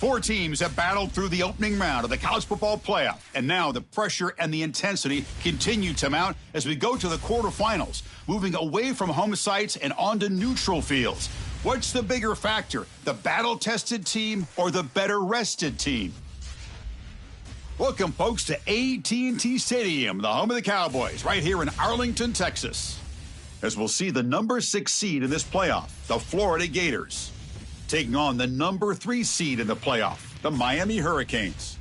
Four teams have battled through the opening round of the college football playoff, and now the pressure and the intensity continue to mount as we go to the quarterfinals, moving away from home sites and onto neutral fields. What's the bigger factor, the battle-tested team or the better-rested team? Welcome, folks, to AT&T Stadium, the home of the Cowboys, right here in Arlington, Texas, as we'll see the number 6 seed in this playoff, the Florida Gators, taking on the number 3 seed in the playoff, the Miami Hurricanes.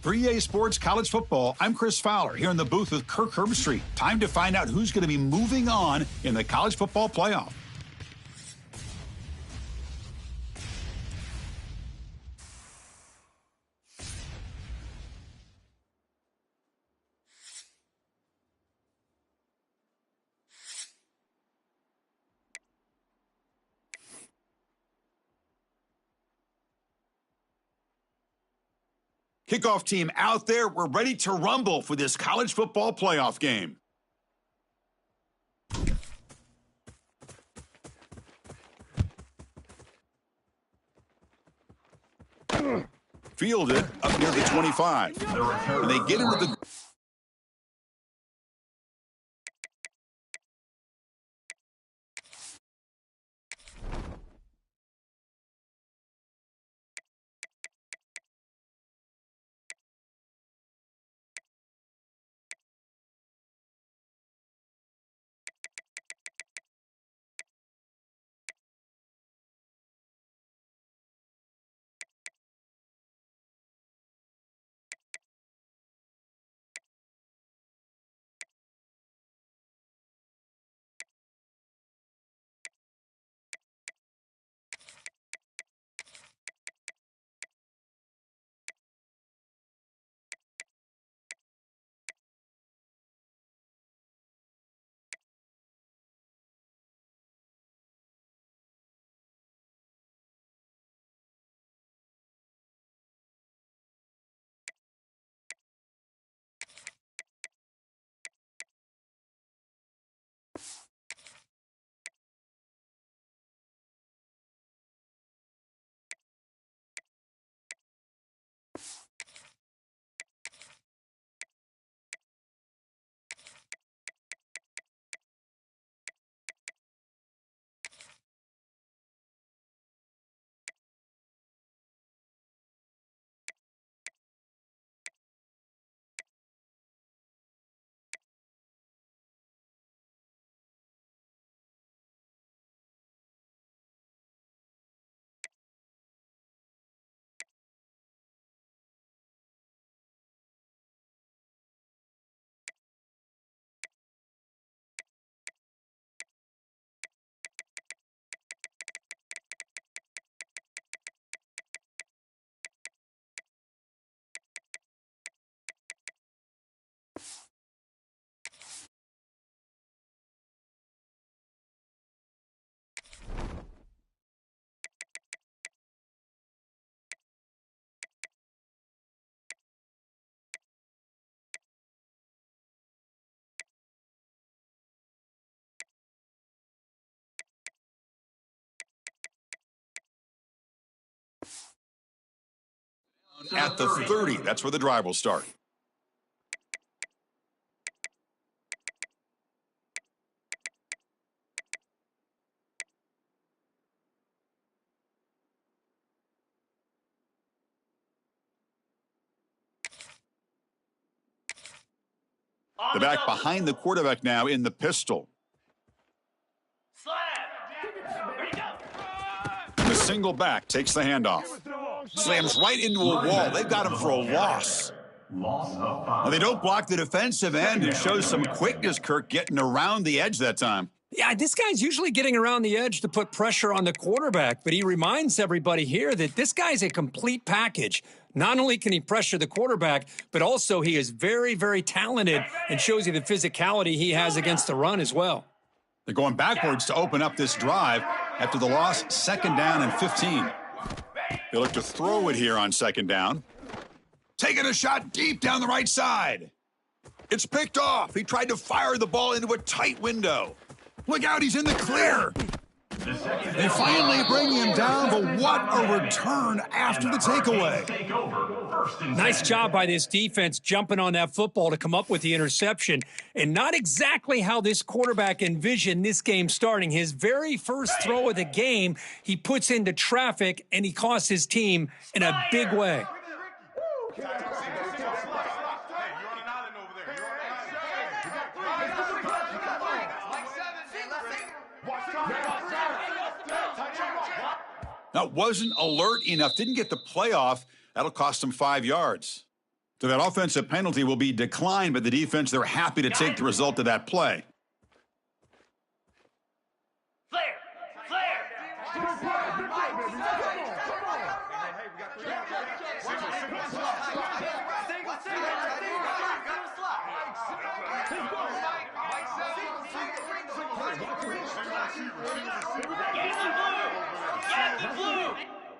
3A Sports College Football, I'm Chris Fowler here in the booth with Kirk Herbstreit. Time to find out who's going to be moving on in the college football playoff. Kickoff team out there. We're ready to rumble for this college football playoff game. Fielded up near the 25. And they get into the... At the 30, that's where the drive will start. The back behind the quarterback now in the pistol. The single back takes the handoff. Slams right into a wall. They've got him for a loss. Well, they don't block the defensive end and shows some quickness, Kirk, getting around the edge that time. Yeah, this guy's usually getting around the edge to put pressure on the quarterback, but he reminds everybody here that this guy's a complete package. Not only can he pressure the quarterback, but also he is very, very talented and shows you the physicality he has against the run as well. They're going backwards to open up this drive after the loss, 2nd down and 15. They look to throw it here on 2nd down. Taking a shot deep down the right side. It's picked off. He tried to fire the ball into a tight window. Look out, he's in the clear. They finally bring him down, but what a return after the takeaway. Nice job by this defense jumping on that football to come up with the interception, and not exactly how this quarterback envisioned this game starting. His very first throw of the game, he puts into traffic, and he costs his team in a big way. Now, wasn't alert enough, didn't get the playoff. That'll cost them 5 yards. So that offensive penalty will be declined by the defense. They're happy to take the result of that play.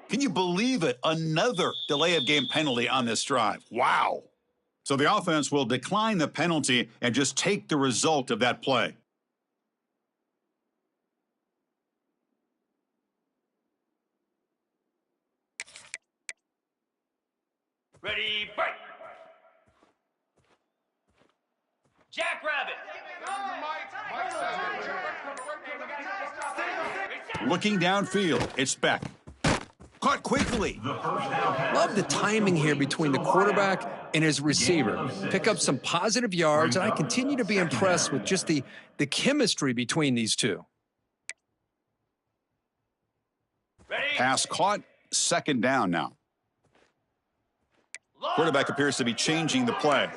Can you believe it? Another delay of game penalty on this drive. Wow. So the offense will decline the penalty and just take the result of that play. Ready, break. Jackrabbit. Looking downfield, it's Beck. Caught quickly. Love the timing here between the quarterback and his receiver. Pick up some positive yards, and I continue to be impressed with just the chemistry between these two. Pass caught, second down now. Quarterback appears to be changing the play.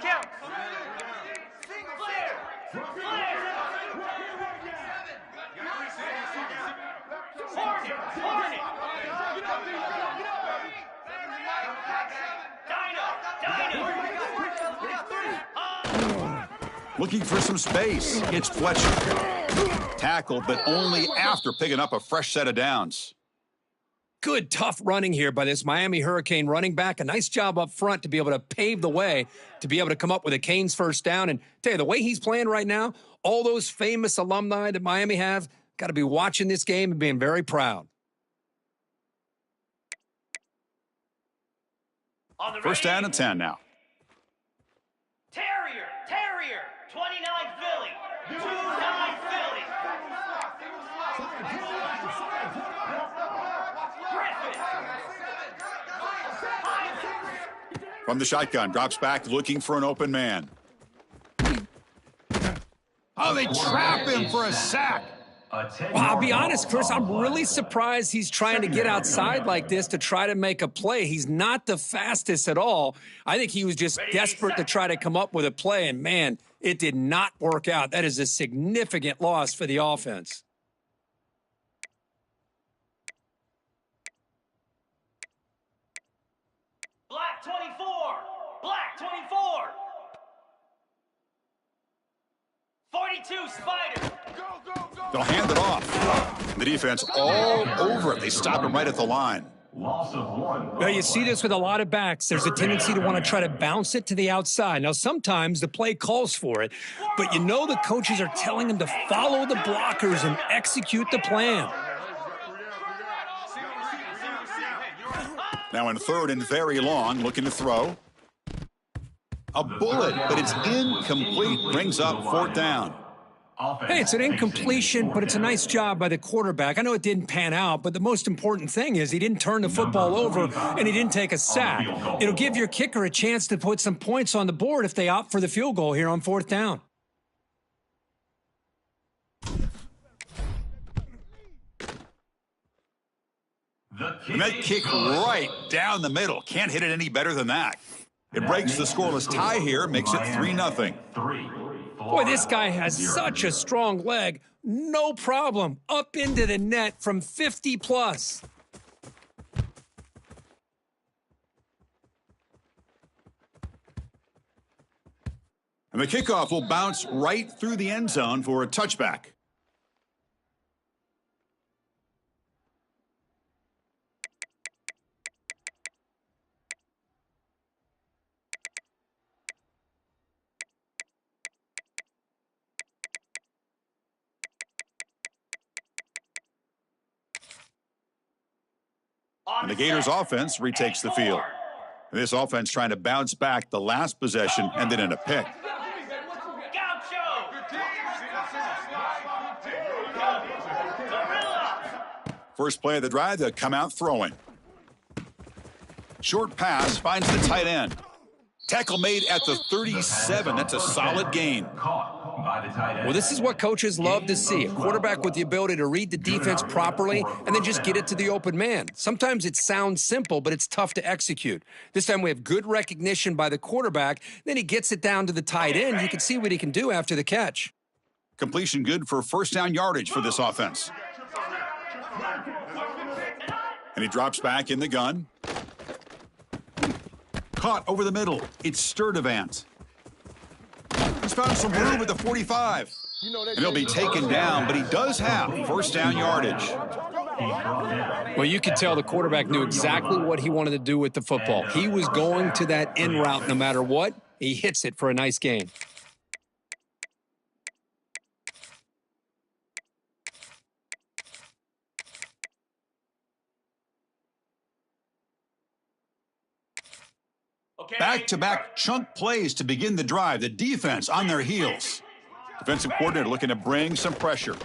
Count. Looking for some space. It's Fletcher. Tackled, but only after picking up a fresh set of downs. Good, tough running here by this Miami Hurricane running back. A nice job up front to be able to pave the way, to be able to come up with a Canes first down. And tell you, the way he's playing right now, all those famous alumni that Miami have, got to be watching this game and being very proud. First down and 10 now. Terrier, 29 Philly, 29 Philly. From the shotgun, drops back, looking for an open man. Oh, they trap him for a sack. Well, I'll be honest, Chris, I'm really surprised he's trying to get outside like this to try to make a play. He's not the fastest at all. I think he was just desperate to try to come up with a play, and, man, it did not work out. That is a significant loss for the offense. Black 24. 42 Spider. They'll hand it off. The defense all over it. They stop him right at the line. Loss of 1. Well, you see this with a lot of backs. There's a tendency to want to try to bounce it to the outside. Now, sometimes the play calls for it, but you know the coaches are telling them to follow the blockers and execute the plan. Now in third and very long, looking to throw. A bullet, but it's incomplete. Brings up fourth down. Hey, it's an incompletion, but it's a nice job by the quarterback. I know it didn't pan out, but the most important thing is he didn't turn the football over and he didn't take a sack. It'll give your kicker a chance to put some points on the board if they opt for the field goal here on fourth down. And that kick right down the middle. Can't hit it any better than that. It breaks the scoreless tie here, makes it 3-0. Boy, this guy has such a strong leg. No problem. Up into the net from 50 plus. And the kickoff will bounce right through the end zone for a touchback. And the Gators offense retakes the field. This offense trying to bounce back the last possession, ended in a pick. First play of the drive, they'll come out throwing. Short pass finds the tight end. Tackle made at the 37. That's a solid gain. Well, this is what coaches love to see. A quarterback with the ability to read the defense properly and then just get it to the open man. Sometimes it sounds simple, but it's tough to execute. This time we have good recognition by the quarterback. Then he gets it down to the tight end. You can see what he can do after the catch. Completion good for first down yardage for this offense. And he drops back in the gun. Caught over the middle. It's Sturdivant. He's found some room at the 45. And he'll be taken down, but he does have first down yardage. Well, you could tell the quarterback knew exactly what he wanted to do with the football. He was going to that in route no matter what. He hits it for a nice gain. Back-to-back chunk plays to begin the drive. The defense on their heels. Defensive coordinator looking to bring some pressure.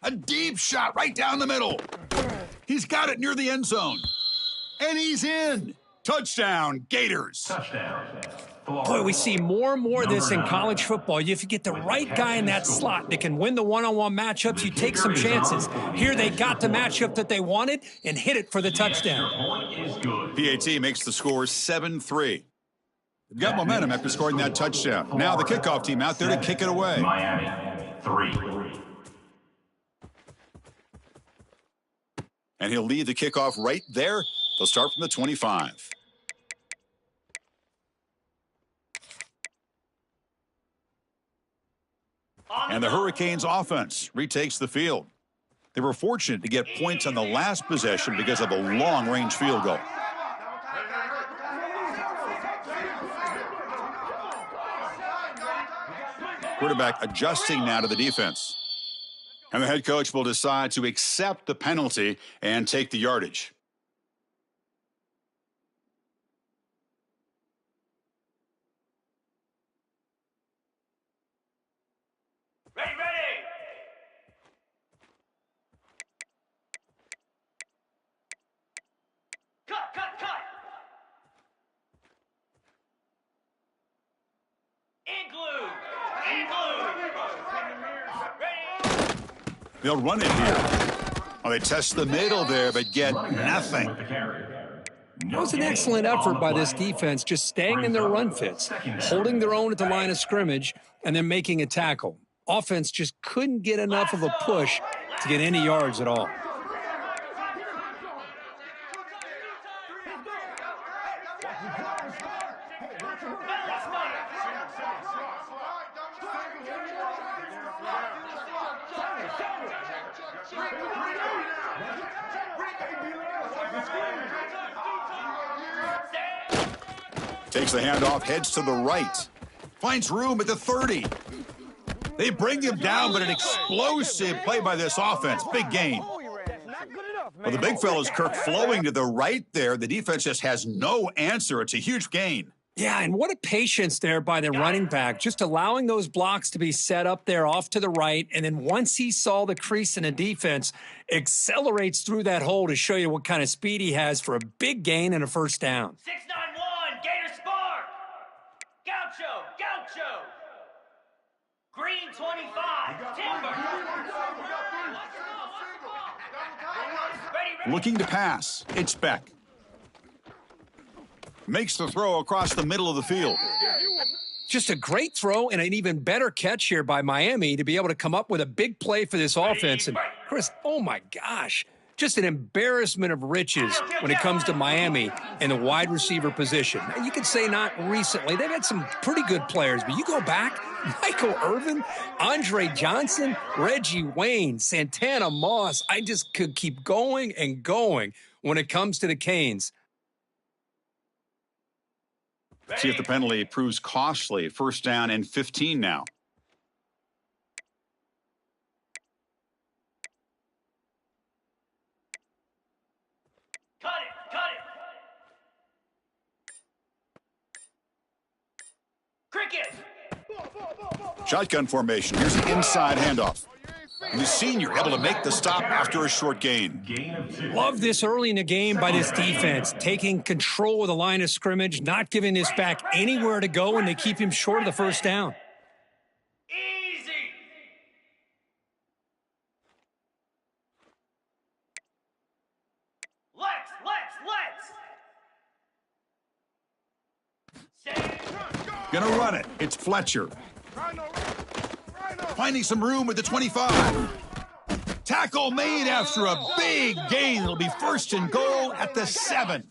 A deep shot right down the middle. He's got it near the end zone. And he's in. Touchdown, Gators. Touchdown. Boy, we see more and more of this in college football. If you get the right guy in that slot that can win the one-on-one matchups, you take some chances. Here they got the matchup that they wanted and hit it for the touchdown. PAT makes the score 7-3. They've got momentum after scoring that touchdown. Now the kickoff team out there to kick it away. Miami, 3. And he'll lead the kickoff right there. They'll start from the 25. And the Hurricanes offense retakes the field. They were fortunate to get points on the last possession because of a long-range field goal. Quarterback adjusting now to the defense. And the head coach will decide to accept the penalty and take the yardage. Ready, ready. Cut, cut, cut. Igloo. Ready. They'll run it here. Well, they test the middle there, but get nothing. It was an excellent effort by this defense, just staying in their run fits, holding their own at the line of scrimmage, and then making a tackle. Offense just couldn't get enough of a push to get any yards at all. Takes the handoff, heads to the right. Finds room at the 30. They bring him down, but an explosive play by this offense. Big gain. Well, the big fella's Kirk flowing to the right there. The defense just has no answer. It's a huge gain. Yeah, and what a patience there by the running back, just allowing those blocks to be set up there off to the right, and then once he saw the crease in the defense, accelerates through that hole to show you what kind of speed he has for a big gain and a first down. 691, Gator Spark. Gaucho, Gaucho. Green 25, Timber. Ready, ready. Looking to pass. It's Beck. Makes the throw across the middle of the field. Just a great throw and an even better catch here by Miami to be able to come up with a big play for this offense. And Chris, oh my gosh, just an embarrassment of riches when it comes to Miami in the wide receiver position. Now, you could say not recently. They've had some pretty good players, but you go back, Michael Irvin, Andre Johnson, Reggie Wayne, Santana Moss. I just could keep going and going when it comes to the Canes. See if the penalty proves costly. First down and 15 now. Cricket. Shotgun formation. Here's an inside handoff. And the senior able to make the stop after a short gain. Love this early in the game by this defense, taking control of the line of scrimmage, not giving this back anywhere to go, and they keep him short of the first down. Easy. Let's. Gonna run it. It's Fletcher. Finding some room at the 25. Tackle made after a big gain. It'll be first and goal at the 7.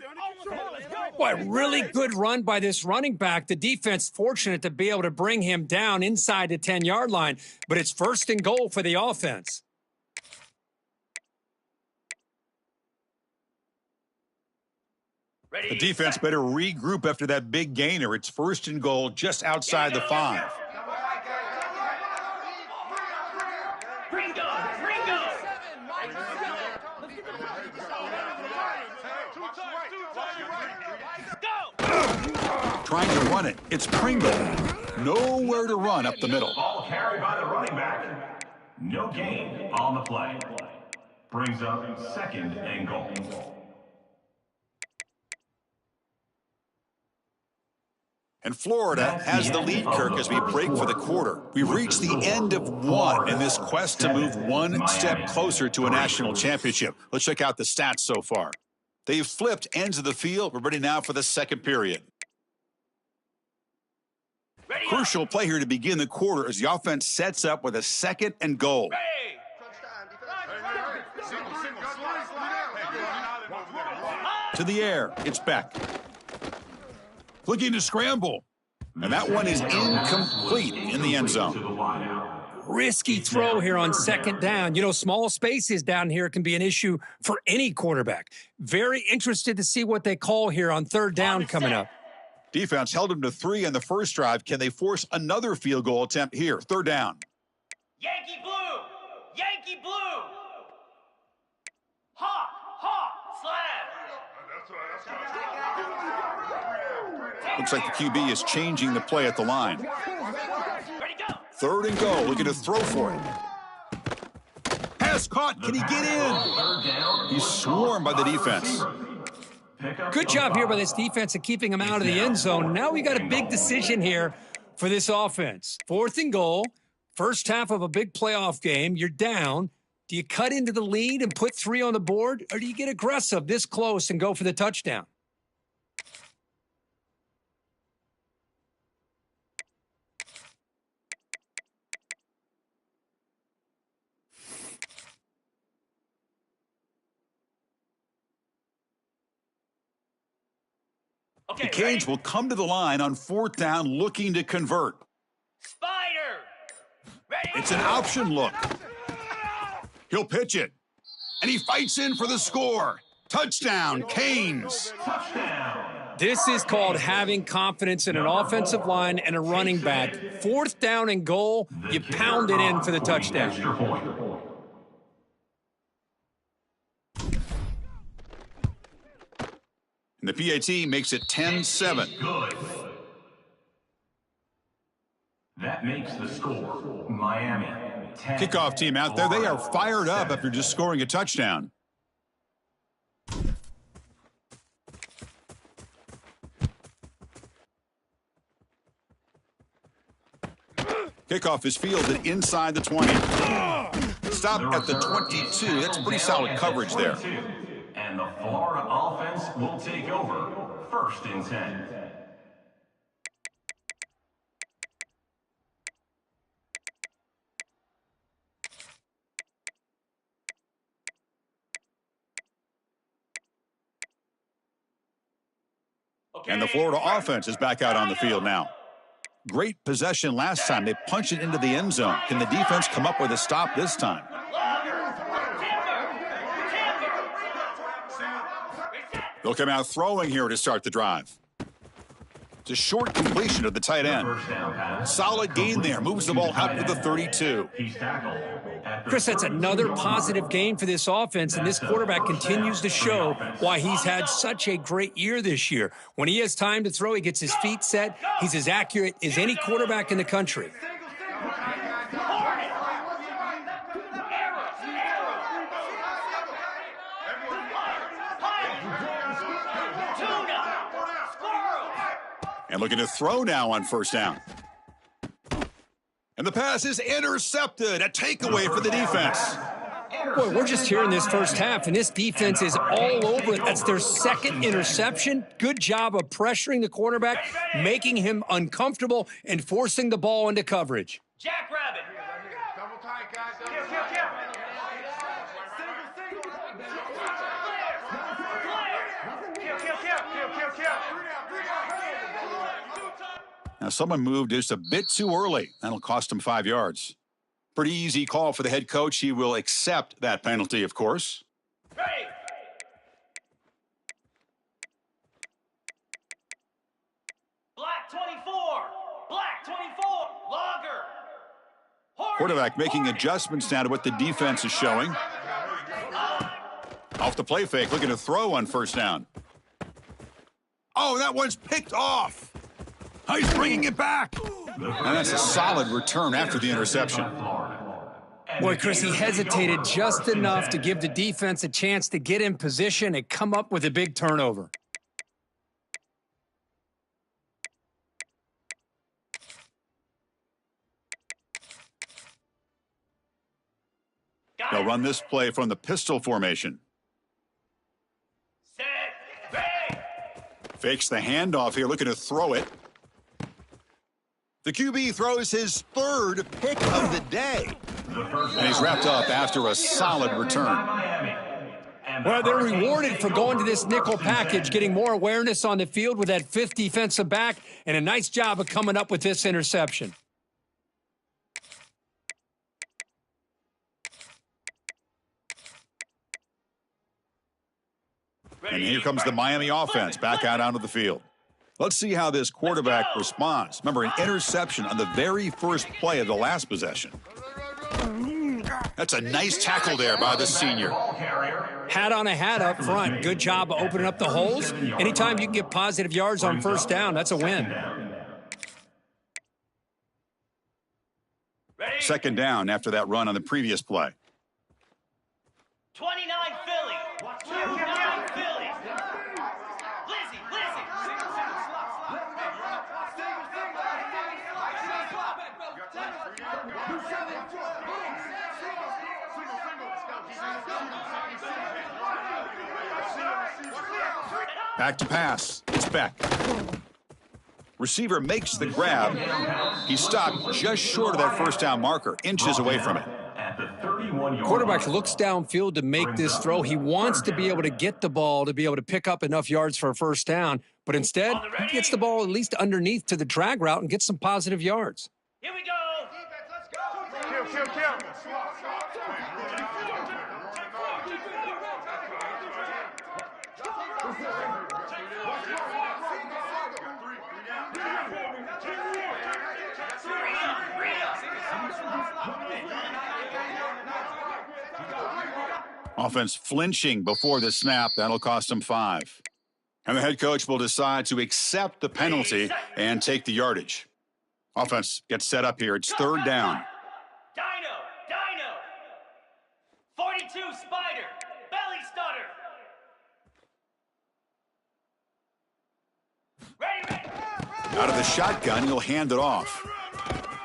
Boy, really good run by this running back. The defense fortunate to be able to bring him down inside the 10-yard line, but it's first and goal for the offense. The defense better regroup after that big gainer. It's first and goal just outside the 5. Trying to run it. It's Pringle. Nowhere to run up the middle. Ball carried by the running back. No gain on the play. Brings up second and goal. And Florida has the lead, Kirk, as we break for the quarter. We've reached the end of one in this quest to move one step closer to a national championship. Let's check out the stats so far. They've flipped ends of the field. We're ready now for the second period. Crucial play here to begin the quarter as the offense sets up with a second and goal. To the air, it's Beck. Looking to scramble. And that one is incomplete in the end zone. Risky throw here on second down. You know, small spaces down here can be an issue for any quarterback. Very interested to see what they call here on third down coming up. Defense held them to 3 on the first drive. Can they force another field goal attempt here? Third down. Yankee blue. Yankee blue. Hawk. Slab. Looks like the QB is changing the play at the line. Ready, go. Third and goal. Looking to throw for it. Pass caught. Can he get in? He's swarmed by the defense. Good job here by this defense of keeping him out of the end zone. Now we got a big decision here for this offense. Fourth and goal. First half of a big playoff game. You're down. Do you cut into the lead and put 3 on the board, or do you get aggressive this close and go for the touchdown? Okay, The Canes will come to the line on fourth down looking to convert. Spider. Ready. It's an option look. He'll pitch it. And he fights in for the score. Touchdown, Canes. This is called having confidence in an offensive line and a running back. Fourth down and goal, you pound it in for the touchdown. And the PAT makes it 10-7. Good. That makes the score Miami 10. Kickoff team out there. They are fired up after just scoring a touchdown. Kickoff is fielded inside the 20. Stop at the 22. That's pretty solid coverage there. And the Florida offense will take over first and 10. And the Florida offense is back out on the field now. Great possession last time. They punched it into the end zone. Can the defense come up with a stop this time? They'll come out throwing here to start the drive. It's a short completion of the tight end. Solid gain there. Moves the ball out to the 32. He's tackled at Chris, that's another positive game for this offense, and this quarterback continues to show why he's had such a great year this year. When he has time to throw, he gets his feet set. He's as accurate as any quarterback in the country. And looking to throw now on first down. And the pass is intercepted. A takeaway for the defense. Boy, we're just here in this first half, and this defense is all over it. That's their second interception. Good job of pressuring the quarterback, making him uncomfortable, and forcing the ball into coverage. Jackrabbit. Double tight, guys. Now, someone moved just a bit too early. That'll cost him 5 yards. Pretty easy call for the head coach. He will accept that penalty, of course. Ready. Black 24. Black 24. Logger. Hornet. Quarterback making adjustments now to what the defense is showing. Off the play fake, looking to throw on first down. Oh, that one's picked off. Oh, he's bringing it back. And that's a solid return after the interception. Boy, Chris, he hesitated just enough to give the defense a chance to get in position and come up with a big turnover. They'll run this play from the pistol formation. Set. Ready. Fakes the handoff here, looking to throw it. The QB throws his third pick of the day. And he's wrapped up after a solid return. Well, they're rewarded for going to this nickel package, getting more awareness on the field with that fifth defensive back, and a nice job of coming up with this interception. And here comes the Miami offense back out onto the field. Let's see how this quarterback responds. Remember, an interception on the very first play of the last possession. That's a nice tackle there by the senior. Hat on a hat up front. Good job of opening up the holes. Anytime you can get positive yards on first down, that's a win. Second down after that run on the previous play. 29 Philly. 29 Philly. Lizzie. Back to pass. It's Beck. Receiver makes the grab. He stopped just short of that first down marker, inches away from it. Quarterback looks downfield to make this throw. He wants to be able to get the ball to be able to pick up enough yards for a first down, but instead, he gets the ball at least underneath to the drag route and gets some positive yards. Here we go. Kill. Offense flinching before the snap. That'll cost him 5. And the head coach will decide to accept the penalty and take the yardage. Offense gets set up here. It's third down. Dino. 42 Spider. Belly stutter. Ready. Out of the shotgun, he'll hand it off.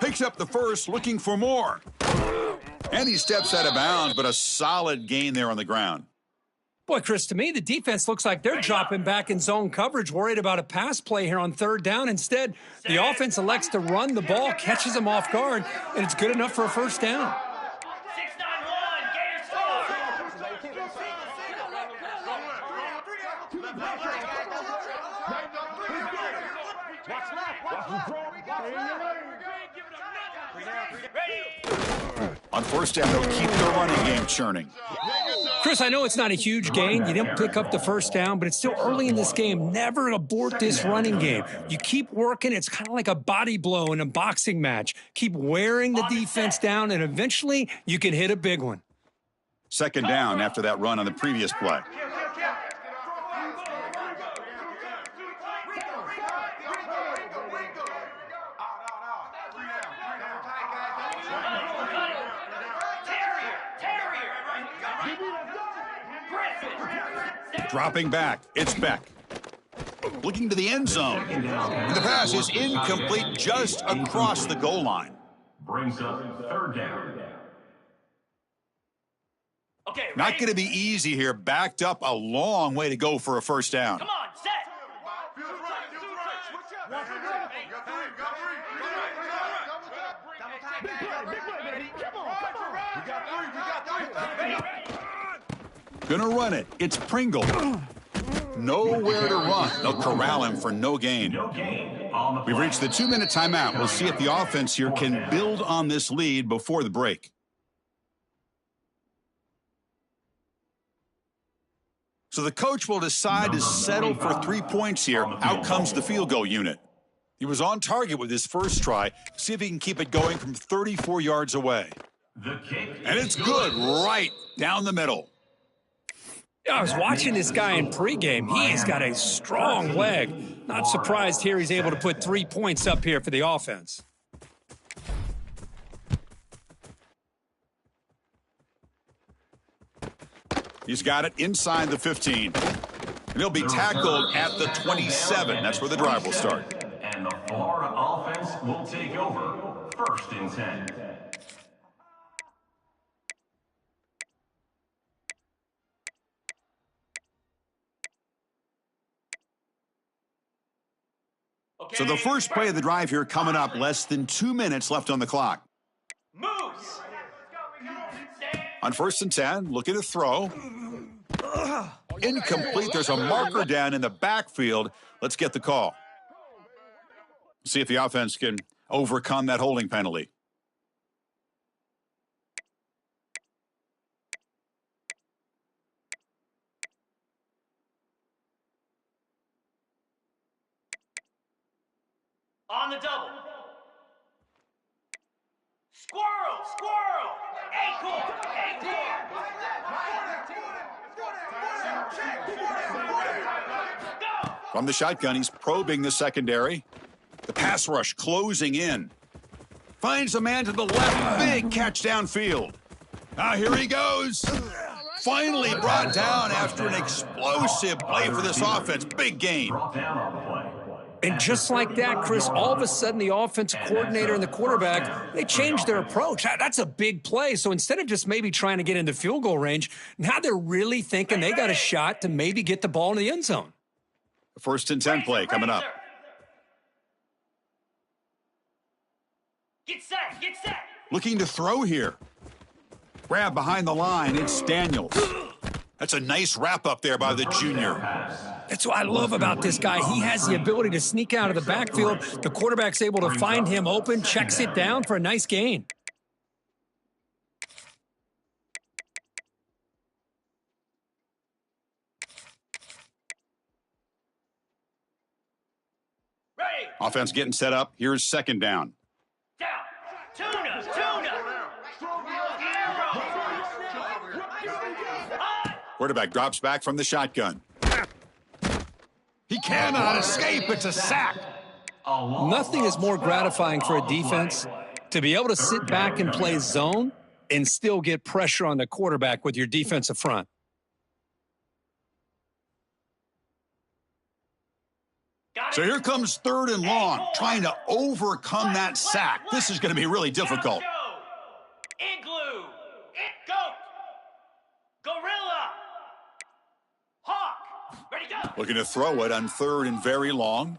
Picks up the first, looking for more. And he steps out of bounds, but a solid gain there on the ground. Boy, Chris, to me, the defense looks like they're dropping back in zone coverage, worried about a pass play here on third down. Instead, the offense elects to run the ball, catches them off guard, and it's good enough for a first down. 691 Gators On first down, they'll keep their running game churning. Chris, I know it's not a huge gain. You didn't pick up the first down, but it's still early in this game. Never abort this running game. You keep working. It's kind of like a body blow in a boxing match. Keep wearing the defense down, and eventually you can hit a big one. Second down after that run on the previous play. Dropping back, it's Beck. Looking to the end zone. The pass is incomplete just across the goal line. Brings up third down. Okay, Not going to be easy here. Backed up a long way to go for a first down. Come on, set. Gonna run it. It's Pringle. Nowhere to run. They'll corral him for no gain. No gain on the play. We've reached the 2-minute timeout. We'll see if the offense here can build on this lead before the break. So the coach will decide to settle for 3 points here. Out comes the field goal unit. He was on target with his first try. See if he can keep it going from 34 yards away. The kick. And it's good right down the middle. I was watching this guy in pregame. He's got a strong leg. Not surprised here he's able to put 3 points up here for the offense. He's got it inside the 15. And he'll be tackled at the 27. That's where the drive will start. And the Florida offense will take over. First and 10. Okay, So the first play of the drive here coming up. Less than 2 minutes left on the clock. moves. On first and 10, looking to throw. Incomplete. There's a marker down in the backfield. Let's get the call. See if the offense can overcome that holding penalty. On the double. Squirrel, squirrel. Acorn, acorn. Go. From the shotgun, he's probing the secondary. The pass rush closing in. Finds a man to the left. Big catch downfield. Now here he goes. Finally brought down after an explosive play for this offense. Big gain. Brought down on the play. And just like that, Chris, all of a sudden the offensive coordinator and the quarterback, they changed their approach. That's a big play. So instead of just maybe trying to get into field goal range, now they're really thinking they got a shot to maybe get the ball in the end zone. First and 10 play coming up. Get set, get set. Looking to throw here. Grab behind the line. It's Daniels. That's a nice wrap up there by the junior. That's what I love about this guy. He has the ability to sneak out of the backfield. The quarterback's able to find him open, checks it down for a nice gain. Ready. Offense getting set up. Here's second down. Down. Tuna, tuna. Quarterback drops back from the shotgun. He cannot escape. It's a sack. Nothing is more gratifying for a defense to be able to sit back and play zone and still get pressure on the quarterback with your defensive front. So here comes third and long, trying to overcome that sack. This is going to be really difficult. Igloo. Goat. Gorilla. Hawk. Ready, go. Looking to throw it on third and very long.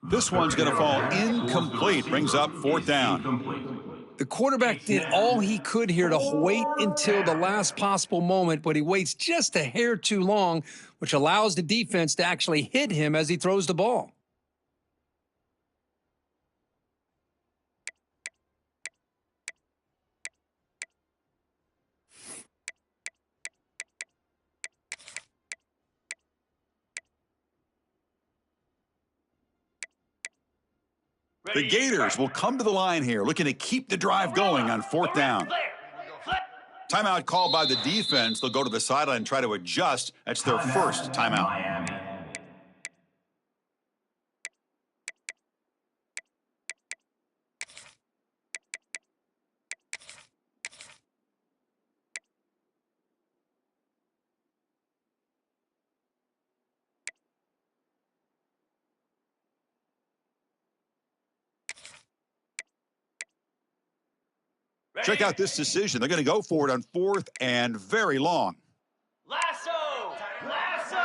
This one's going to fall incomplete. Brings up fourth down. The quarterback did all he could here to wait until the last possible moment, but he waits just a hair too long, which allows the defense to actually hit him as he throws the ball. The Gators will come to the line here, looking to keep the drive going on 4th down. Timeout called by the defense. They'll go to the sideline and try to adjust. That's their first timeout. Miami. Check out this decision. They're going to go for it on 4th and very long. Lasso! Lasso!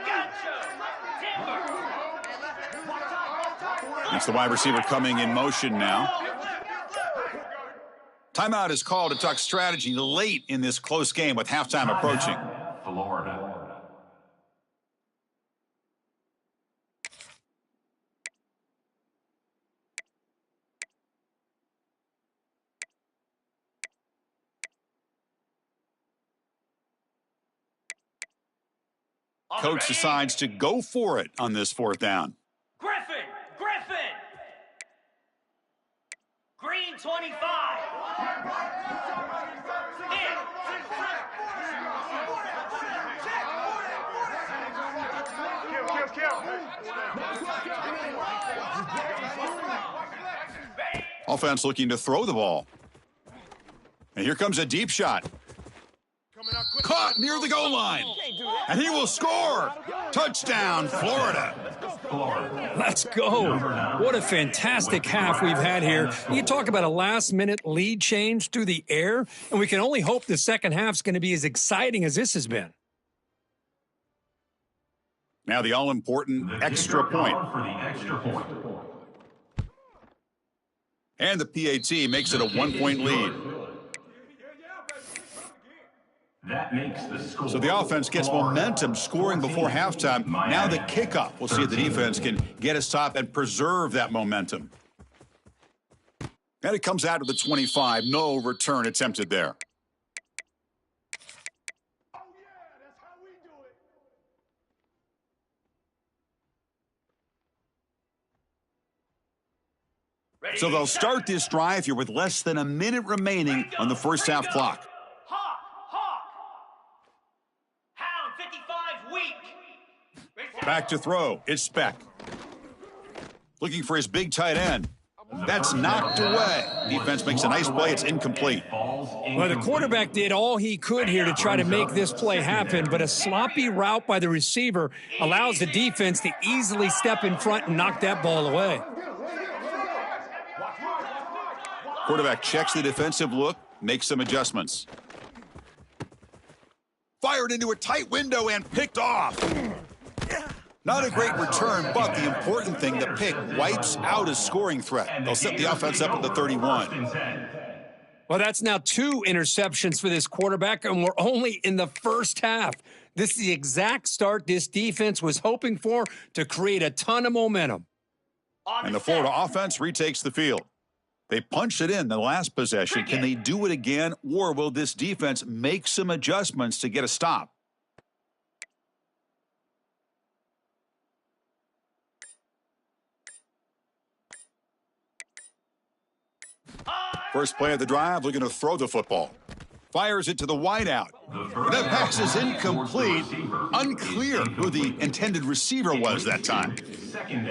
Gotcha! Timber! It's the wide receiver coming in motion now. Timeout is called to talk strategy late in this close game with halftime approaching. Florida. Coach decides to go for it on this 4th down. Griffin! Green 25! Hit! Kill. Offense looking to throw the ball. And here comes a deep shot. Caught near the goal line. And he will score. Touchdown, Florida. Let's go. What a fantastic half we've had here. You talk about a last-minute lead change through the air, and we can only hope the second half's going to be as exciting as this has been. Now the all-important extra point. For the extra point. And the PAT makes it a 1-point lead. That makes the score. So the offense gets momentum scoring before halftime. Now the kickoff. We'll see if the defense can get a stop and preserve that momentum. And it comes out of the 25. No return attempted there. So they'll start this drive here with less than a minute remaining on the first half clock. Hound 55 weak. Back to throw. It's Speck. Looking for his big tight end. That's knocked away. Defense makes a nice play. It's incomplete. Well, the quarterback did all he could here to try to make this play happen, but a sloppy route by the receiver allows the defense to easily step in front and knock that ball away. Quarterback checks the defensive look, makes some adjustments. Fired into a tight window and picked off. Not a great return, but the important thing, the pick wipes out a scoring threat. They'll set the offense up at the 31. Well, that's now 2 interceptions for this quarterback, and we're only in the first half. This is the exact start this defense was hoping for to create a ton of momentum. And the Florida offense retakes the field. They punched it in the last possession. Can they do it again, or will this defense make some adjustments to get a stop? First play of the drive, looking to throw the football. Fires it to the wideout. That pass is incomplete. Unclear who the intended receiver was that time.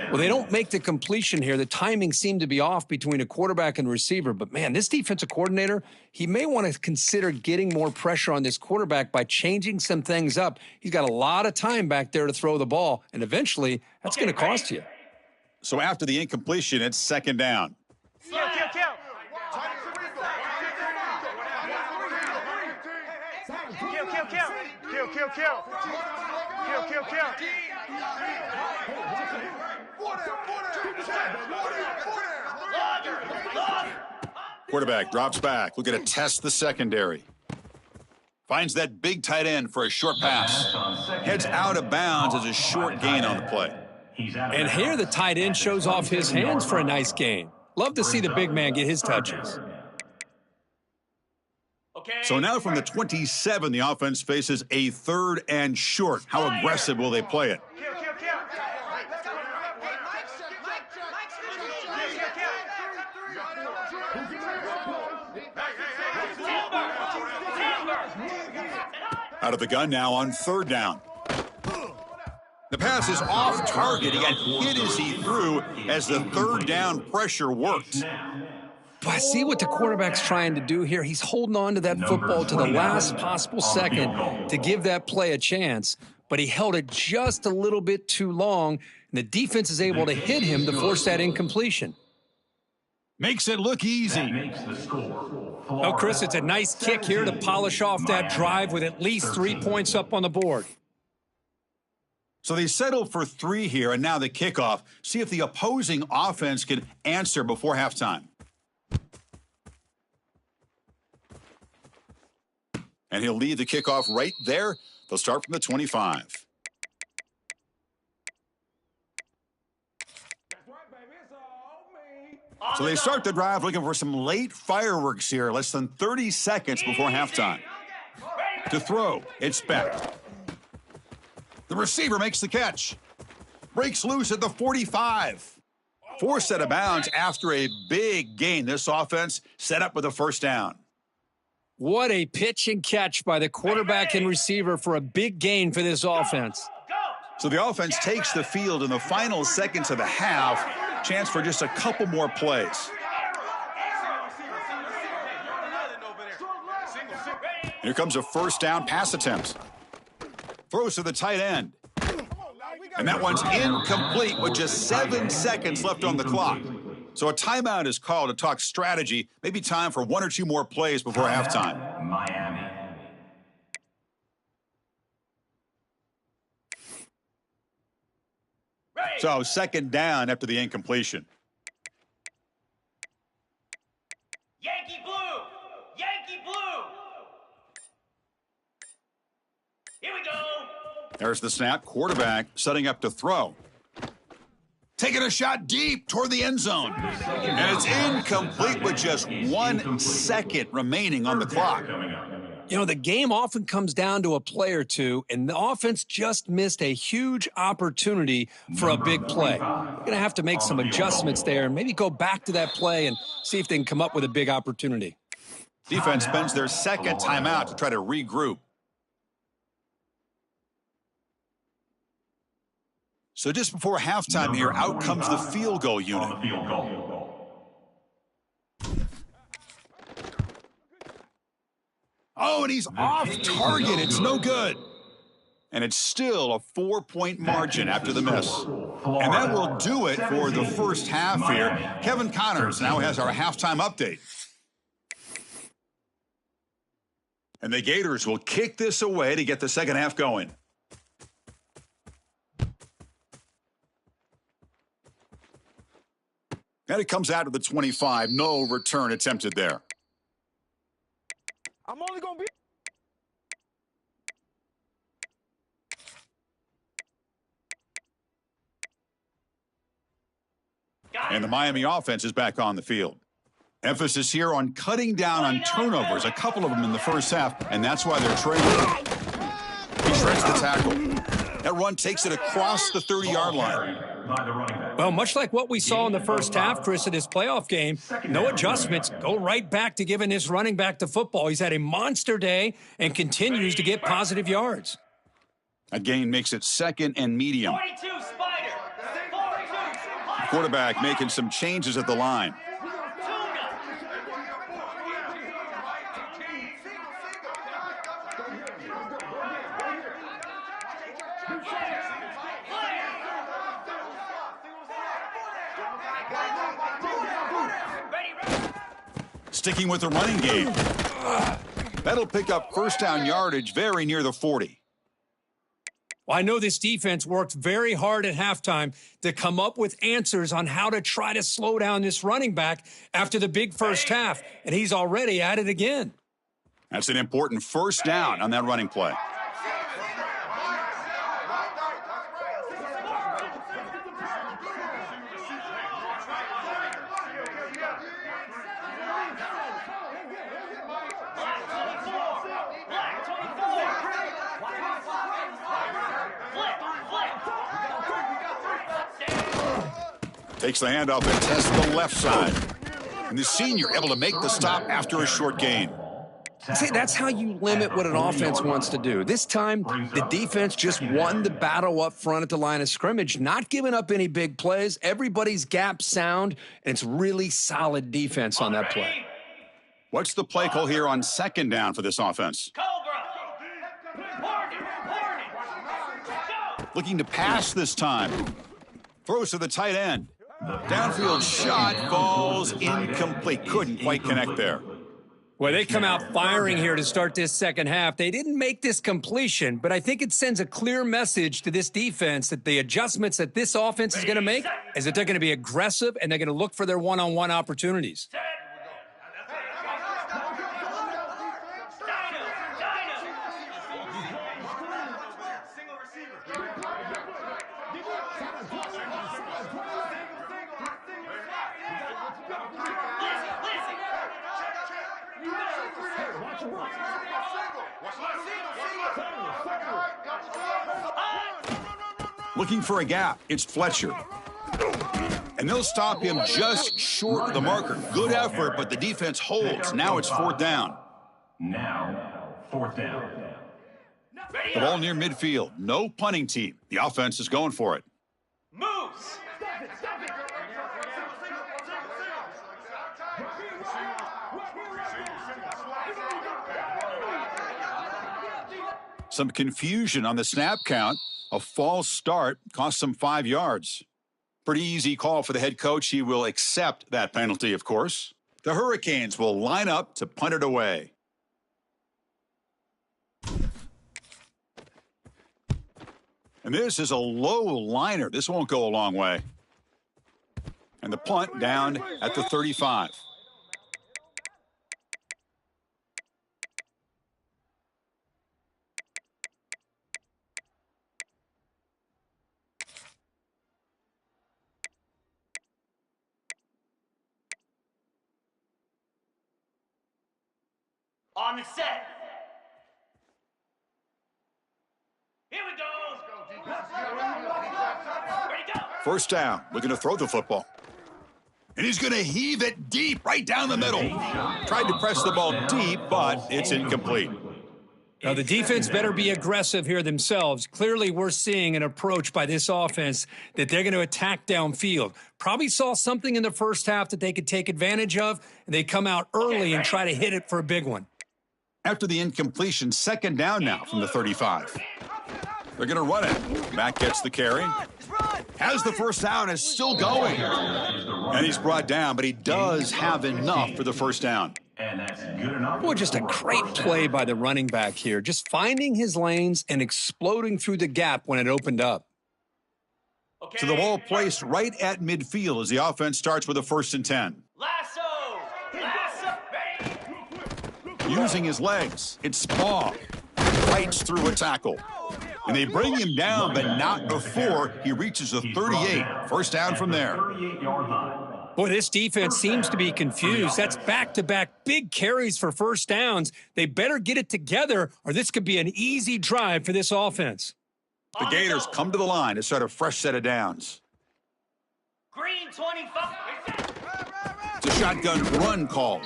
Well, they don't make the completion here. The timing seemed to be off between a quarterback and receiver. But, man, this defensive coordinator, he may want to consider getting more pressure on this quarterback by changing some things up. He's got a lot of time back there to throw the ball, and eventually that's going to cost you. So after the incompletion, it's second down. Kill. Quarterback drops back. Looking to test the secondary. Finds that big tight end for a short pass. Heads out of bounds as a short gain on the play. And here the tight end shows off his hands for a nice gain. Love to see the big man get his touches. So now from the 27, the offense faces a 3rd and short. How aggressive will they play it? Out of the gun now on 3rd down. The pass is off target. He got hit as he threw as the 3rd down pressure worked. But I see what the quarterback's trying to do here. He's holding on to that football to the last possible second to give that play a chance. But he held it just a little bit too long, and the defense is able to hit him to force that incompletion. Makes it look easy. Oh, Chris, it's a nice kick here to polish off that drive with at least 3 points up on the board. So they settled for 3 here, and now the kickoff. See if the opposing offense can answer before halftime. And he'll lead the kickoff right there. They'll start from the 25. So they start the drive looking for some late fireworks here. Less than 30 seconds before halftime. To throw, it's Beck. The receiver makes the catch. Breaks loose at the 45. Forced out of bounds after a big gain. This offense set up with a 1st down. What a pitch and catch by the quarterback and receiver for a big gain for this offense. So the offense takes the field in the final seconds of the half. Chance for just a couple more plays. Here comes a 1st down pass attempt. Throws to the tight end. And that one's incomplete with just 7 seconds left on the clock. So a timeout is called to talk strategy. Maybe time for 1 or 2 more plays before halftime. Miami. So 2nd down after the incompletion. Yankee blue! Yankee blue! Here we go! There's the snap. Quarterback setting up to throw. Taking a shot deep toward the end zone. And it's incomplete with just 1 second remaining on the clock. You know, the game often comes down to a play or two, and the offense just missed a huge opportunity for a big play. They're going to have to make some adjustments there and maybe go back to that play and see if they can come up with a big opportunity. Defense spends their 2nd timeout to try to regroup. So just before halftime here, out comes the field goal unit. Oh, and he's off target. It's no good. And it's still a 4-point margin after the miss. And that will do it for the first half here. Kevin Connors now has our halftime update. And the Gators will kick this away to get the second half going. And it comes out of the 25. No return attempted there. I'm only going to be... And the Miami offense is back on the field. Emphasis here on cutting down on turnovers, a couple of them in the first half, and that's why they're trailing. He shreds the tackle. That run takes it across the 30-yard line. Well, much like what we saw in the first half, Chris, of this playoff game, no adjustments, go right back to giving his running back the football. He's had a monster day and continues to get positive yards. A gain makes it 2nd and medium. 42 Spider! 42 Spider! Quarterback making some changes at the line. Sticking with the running game. That'll pick up 1st down yardage very near the 40. Well, I know this defense worked very hard at halftime to come up with answers on how to try to slow down this running back after the big first half, and he's already at it again. That's an important 1st down on that running play. Takes the handoff and tests the left side. And the senior able to make the stop after a short gain. See, that's how you limit what an offense wants to do. This time, the defense just won the battle up front at the line of scrimmage, not giving up any big plays. Everybody's gap sound, and it's really solid defense on that play. What's the play call here on second down for this offense? Looking to pass this time. Throws to the tight end. Downfield shot falls incomplete. Couldn't quite connect there. Well, they come out firing here to start this second half. They didn't make this completion, but I think it sends a clear message to this defense that the adjustments that this offense is going to make is that they're going to be aggressive and they're going to look for their one-on-one opportunities. Looking for a gap. It's Fletcher. And they'll stop him just short of the marker. Good effort, but the defense holds. Now it's fourth down. Now, fourth down. The ball near midfield. No punting team. The offense is going for it. Moves. Some confusion on the snap count. A false start cost them 5 yards. Pretty easy call for the head coach. He will accept that penalty, of course. The Hurricanes will line up to punt it away. And this is a low liner. This won't go a long way. And the punt down at the 35. On the set. Here we go. Ready, go. First down. Looking to throw the football. And he's going to heave it deep right down the middle. Tried to press the ball deep, but it's incomplete. Now, the defense better be aggressive here themselves. Clearly, we're seeing an approach by this offense that they're going to attack downfield. Probably saw something in the first half that they could take advantage of, and they come out early and try to hit it for a big one. After the incompletion, second down now from the 35. They're going to run it. Mack gets the carry. Has the first down, is still going. And he's brought down, but he does have enough for the first down. And that's good enough. Boy, just a great play by the running back here. Just finding his lanes and exploding through the gap when it opened up. So the ball placed right at midfield as the offense starts with a 1st and 10. Lasso. Using his legs, it's Spaw. Fights through a tackle. And they bring him down, but not before he reaches the 38. First down from there. 38-yard line. Boy, this defense seems to be confused. That's back-to-back big carries for first downs. They better get it together, or this could be an easy drive for this offense. The Gators come to the line to start a fresh set of downs. Green 25. It's a shotgun run call.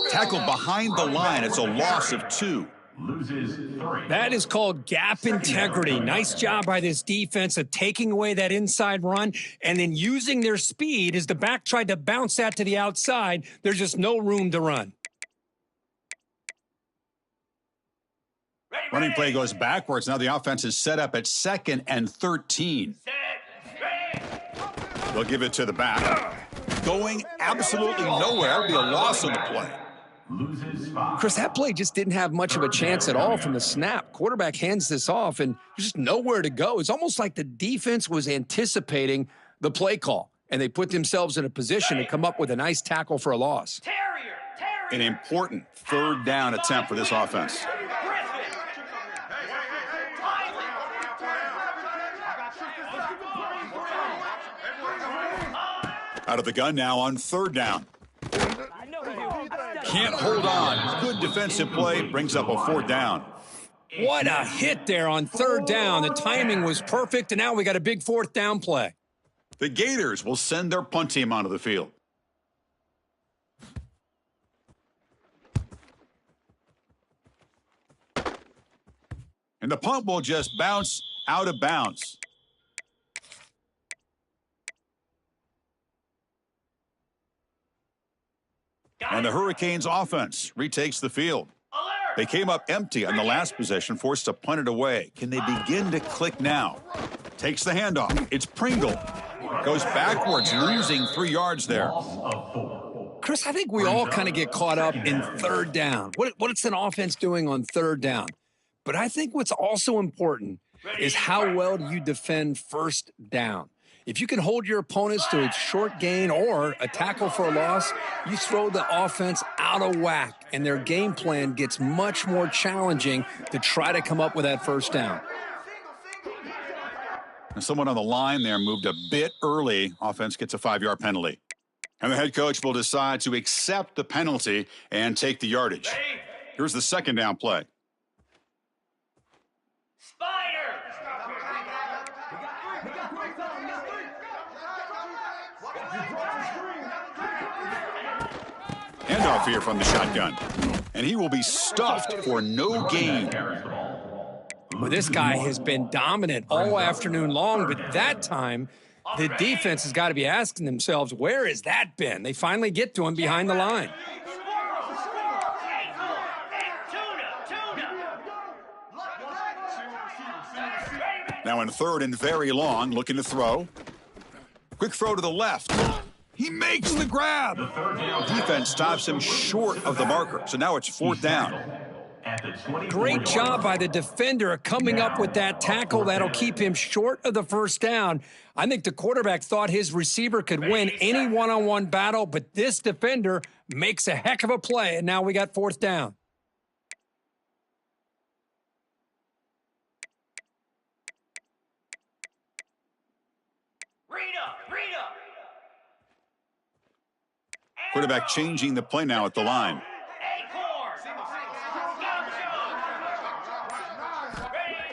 Tackled behind the line. It's a loss of 2. Loses 3. That is called gap integrity. Nice job by this defense of taking away that inside run and then using their speed as the back tried to bounce that to the outside. There's just no room to run. Running play goes backwards. Now the offense is set up at 2nd and 13. They'll give it to the back. Going absolutely nowhere. It'll be a loss on the play. Loses 5. Chris, that play just didn't have much of a chance at all from the snap. Quarterback hands this off, and there's just nowhere to go. It's almost like the defense was anticipating the play call, and they put themselves in a position to come up with a nice tackle for a loss. An important 3rd down attempt for this offense. Out of the gun now on 3rd down. Can't hold on. Good defensive play. Brings up a 4th down. What a hit there on 3rd down. The timing was perfect, and now we got a big 4th down play. The Gators will send their punt team onto the field. And the punt will just bounce out of bounds. And the Hurricanes offense retakes the field. They came up empty on the last possession, forced to punt it away. Can they begin to click now? Takes the handoff. It's Pringle. Goes backwards, losing 3 yards there. Chris, I think we all kind of get caught up in third down. What's an offense doing on third down? But I think what's also important is how well do you defend first down. If you can hold your opponents to a short gain or a tackle for a loss, you throw the offense out of whack, and their game plan gets much more challenging to try to come up with that first down. And someone on the line there moved a bit early. Offense gets a 5-yard penalty. And the head coach will decide to accept the penalty and take the yardage. Here's the second down play. Handoff here from the shotgun. And he will be stuffed for no gain. Well, this guy has been dominant all afternoon long, but that time the defense has got to be asking themselves, where has that been? They finally get to him behind the line. Now in third and very long, looking to throw. Quick throw to the left. He makes the grab. Defense stops him short of the marker, so now it's fourth down. Great job by the defender coming up with that tackle that'll keep him short of the first down. I think the quarterback thought his receiver could win any one-on-one battle, but this defender makes a heck of a play, and now we got fourth down. Quarterback changing the play now at the line.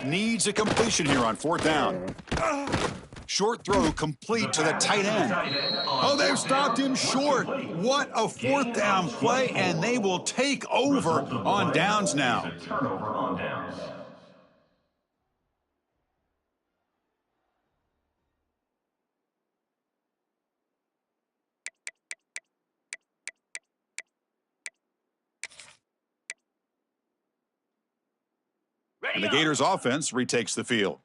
Needs a completion here on fourth down. Short throw complete to the tight end. Oh, they've stopped him short. What a fourth down play, and they will take over on downs now. And the Gators offense retakes the field.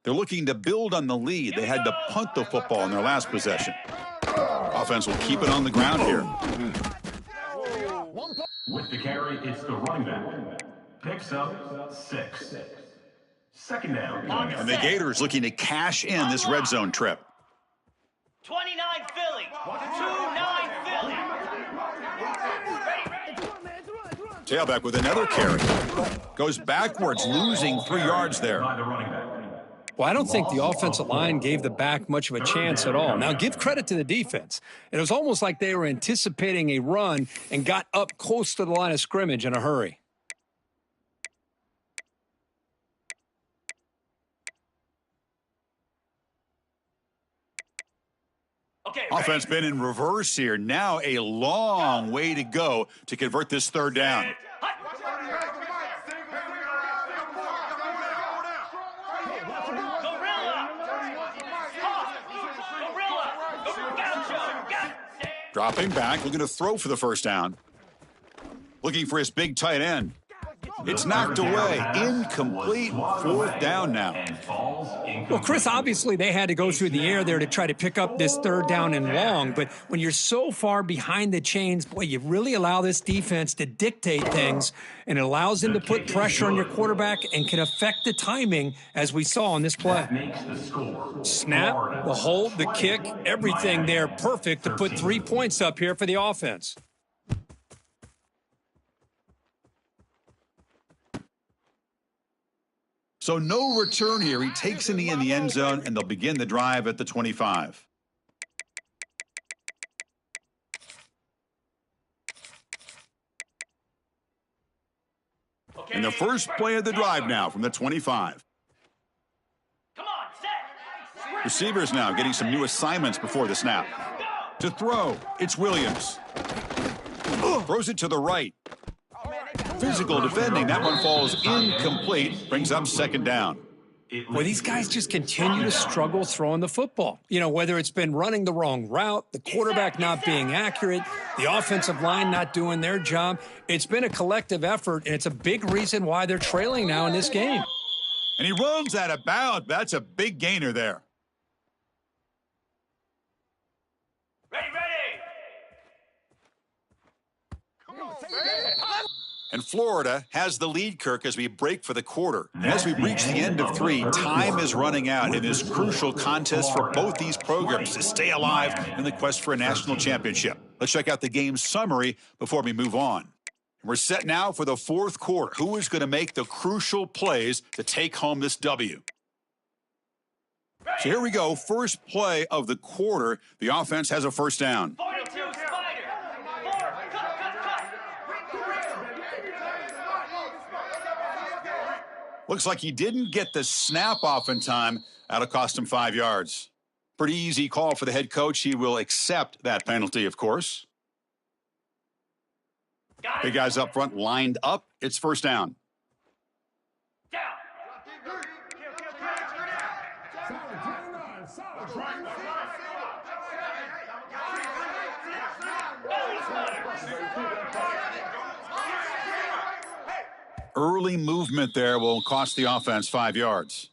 They're looking to build on the lead. They had to punt the football in their last possession. Offense will keep it on the ground here. With the carry, it's the running back. Picks up 6. Second down. And the Gators looking to cash in this red zone trip. 29 Philly. 2-9 Philly. Tailback with another carry. Goes backwards, losing 3 yards there. Well, I don't think the offensive line gave the back much of a chance at all. Now, give credit to the defense. It was almost like they were anticipating a run and got up close to the line of scrimmage in a hurry. Offense been in reverse here. Now a long way to go to convert this third down. Dropping back, looking to throw for the first down. Looking for his big tight end. It's knocked away. Incomplete. Fourth down now. Well, Chris, obviously they had to go through the air there to try to pick up this third down and long. But when you're so far behind the chains, boy, you really allow this defense to dictate things. And it allows them to put pressure on your quarterback and can affect the timing, as we saw on this play. Snap, the hold, the kick, everything there perfect to put 3 points up here for the offense. So no return here. He takes in the end zone, and they'll begin the drive at the 25. And the first play of the drive now from the 25. Receivers now getting some new assignments before the snap. To throw, it's Williams. Throws it to the right. Physical defending. That one falls incomplete. Brings up second down. Well, these guys just continue to struggle throwing the football. You know, whether it's been running the wrong route, the quarterback not being accurate, the offensive line not doing their job. It's been a collective effort, and it's a big reason why they're trailing now in this game. And he runs out of bounds. That's a big gainer there. Ready, ready. Come on, man. And Florida has the lead, Kirk, as we break for the quarter. And as we reach the end of 3, time is running out in this crucial contest for both these programs to stay alive in the quest for a national championship. Let's check out the game summary before we move on. We're set now for the fourth quarter. Who is going to make the crucial plays to take home this W? So here we go. First play of the quarter. The offense has a first down. 42 Spider. 4, cut. Looks like he didn't get the snap off in time. That'll cost him 5 yards. Pretty easy call for the head coach. He will accept that penalty, of course. Big guys up front lined up. It's first down. Down. Early movement there will cost the offense 5 yards.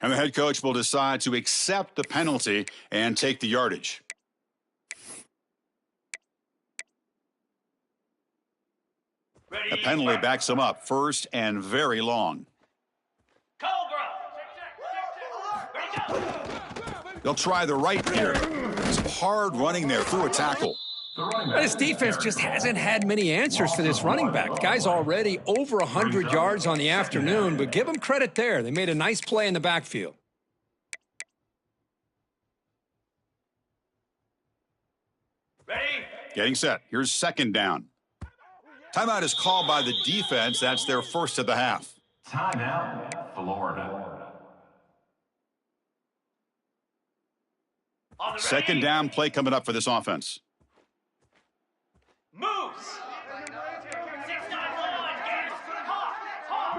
And the head coach will decide to accept the penalty and take the yardage. Ready. The penalty backs him up. First and very long. Cobra. Ready, go. They'll try the right here. Some hard running there through a tackle. This defense just hasn't had many answers for this running back. Guy's already over 100 yards on the afternoon, but give them credit there. They made a nice play in the backfield. Ready. Getting set. Here's second down. Timeout is called by the defense. That's their first of the half. Timeout, Florida. On the Second ready. down play coming up for this offense. Moves. 6-9 line. Gas. Hawk.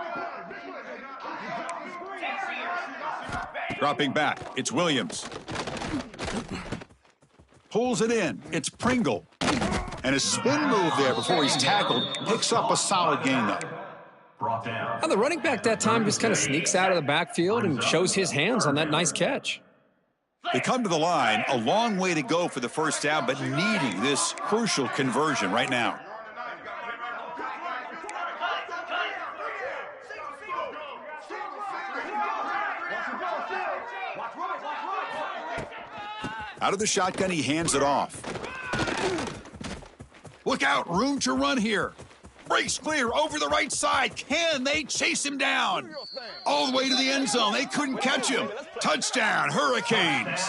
Ready. Dropping back. It's Williams. Pulls it in. It's Pringle. And a spin move there before he's tackled. Picks up a solid gain, though. Brought down. Now, the running back that time just kind of sneaks out of the backfield and shows his hands on that nice catch. They come to the line. A long way to go for the first down, but needing this crucial conversion right now. Out of the shotgun, he hands it off. Look out, room to run here. Breaks clear over the right side. Can they chase him down? All the way to the end zone. They couldn't catch him. Touchdown, Hurricanes.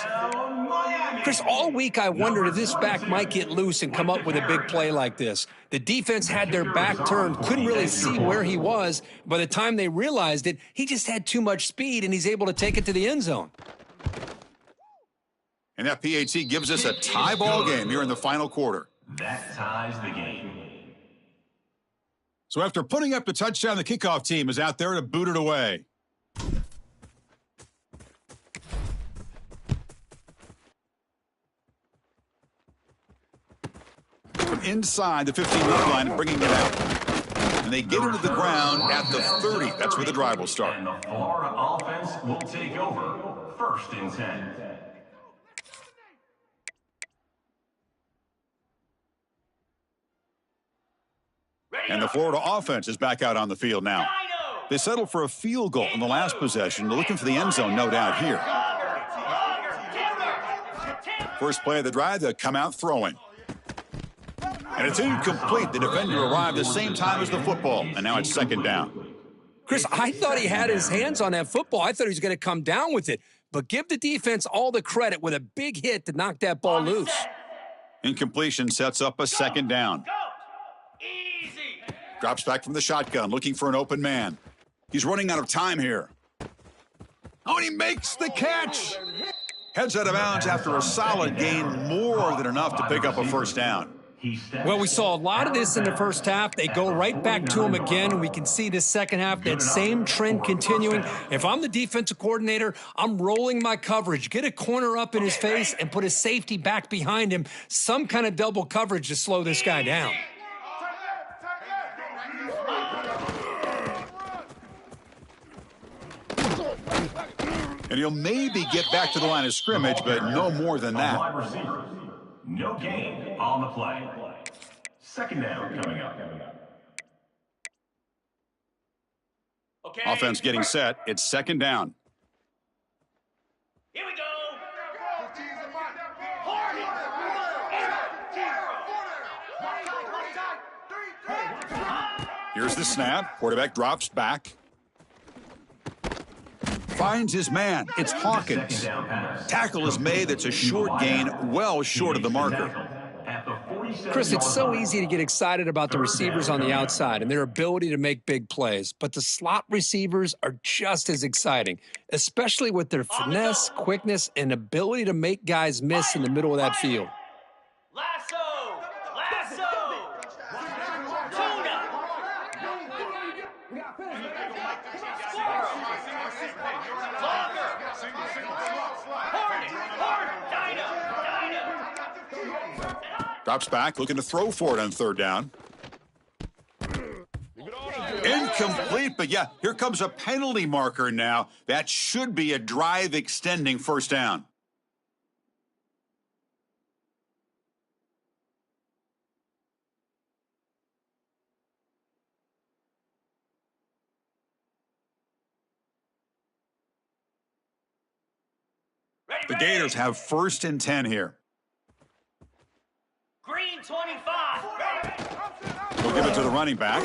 Chris, all week I wondered if this back might get loose and come up with a big play like this. The defense had their back turned, couldn't really see where he was. By the time they realized it, he just had too much speed, and he's able to take it to the end zone. And that PAT gives us a tie ball game here in the final quarter. That ties the game. So after putting up the touchdown, the kickoff team is out there to boot it away. From inside the 15-yard line, bringing it out. And they get into the ground at the 30. That's where the drive will start. And the Florida offense will take over. First and 10. And the Florida offense is back out on the field now. They settled for a field goal in the last possession. They're looking for the end zone, no doubt, here. First play of the drive, they'll come out throwing. And it's incomplete. The defender arrived the same time as the football, and now it's second down. Chris, I thought he had his hands on that football. I thought he was going to come down with it. But give the defense all the credit with a big hit to knock that ball loose. Incompletion sets up a second down. Easy. Drops back from the shotgun, looking for an open man. He's running out of time here. Oh, and he makes the catch. Heads out of bounds after a solid gain, more than enough to pick up a first down. Well, we saw a lot of this in the first half. They go right back to him again, and we can see the second half, that same trend continuing. If I'm the defensive coordinator, I'm rolling my coverage. Get a corner up in his face and put a safety back behind him. Some kind of double coverage to slow this guy down. And he'll maybe get back to the line of scrimmage, but no more than that. No gain on the play. Second down coming up. Okay. Offense getting set. It's second down. Here we go. Here's the snap. Quarterback drops back. Finds his man. It's Hawkins. Tackle is made. It's a short gain, well short of the marker. Chris, it's so easy to get excited about the receivers on the outside and their ability to make big plays, but the slot receivers are just as exciting, especially with their finesse, quickness, and ability to make guys miss in the middle of that field. Lasso. Tuna. Drops back, looking to throw for it on third down. Incomplete, but yeah, here comes a penalty marker now. That should be a drive-extending first down. The Gators have first and 10 here. Green 25. We'll give it to the running back.